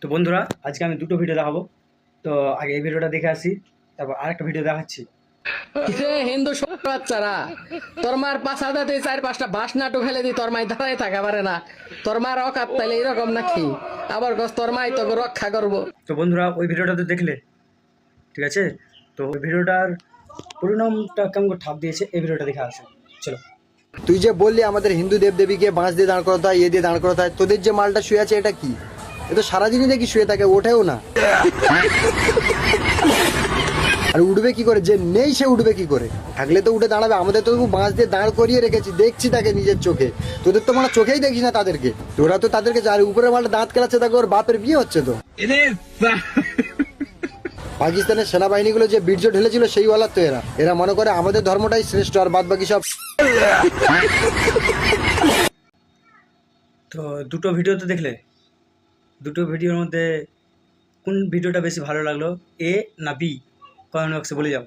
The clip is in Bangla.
তো বন্ধুরা, আজকে আমি দুটো ভিডিও দেখাবো। তো আগে এই ভিডিওটা দেখে আসি, তারপর আরেকটা ভিডিও দেখাচ্ছি। হিন্দু বাচ্চারা, তোর মার পাঁচ হাজাতে 4-5টা বাস নাটু ফেলে দি, তোর মাই দাঁড়ায় থাকা পারে না। তোর মার অকাত তাইলে এরকম নাকি? আবার গছ তোর মাই তোকে রক্ষা করবো। তো বন্ধুরা, ওই ভিডিওটা তো দেখলে, ঠিক আছে? তো ওই ভিডিওটার পরিণামটা কেমন করে ঠাপ দিয়েছে এই ভিডিওটা দেখে আসুন। চলো। তুই যে বললি আমাদের হিন্দু দেবদেবীকে বাঁশ দিয়ে দাঁড় করাতে হয়, ইয়ে দিয়ে দাঁড় করাতে হয়, তোদের যে মালটা শুয়ে আছে এটা কি? এ তো সারাদিনই দেখি শুয়ে থাকে, ওঠেও না। আর উঠবে কি করে? যে নেই সে উঠবে কি করে? থাকলে তো উঠে দাঁড়াবে। আমাদের তো বাঁশ দিয়ে দাঁড় করিয়ে রেখেছি, দেখছি তাকে নিজের চোখে। তোদের তো মানে চোখেই দেখিস না তাদেরকে। তোরা তো তাদেরকে, যার উপরে মালটা দাঁত কেলাচ্ছে তাকে ওর বাপের বিয়ে হচ্ছে তো। পাকিস্তানের সেনাবাহিনীগুলো যে বীর্য ঢেলেছিল সেই ওয়ালার তো এরা এরা মনে করে আমাদের ধর্মটাই শ্রেষ্ঠ, আর বাদ বাকি সব। তো দুটো ভিডিও তো দেখলে, দুটো ভিডিওর মধ্যে কোন ভিডিওটা বেশি ভালো লাগলো, এ না বি? কমেন্ট বক্সে বলে যাও।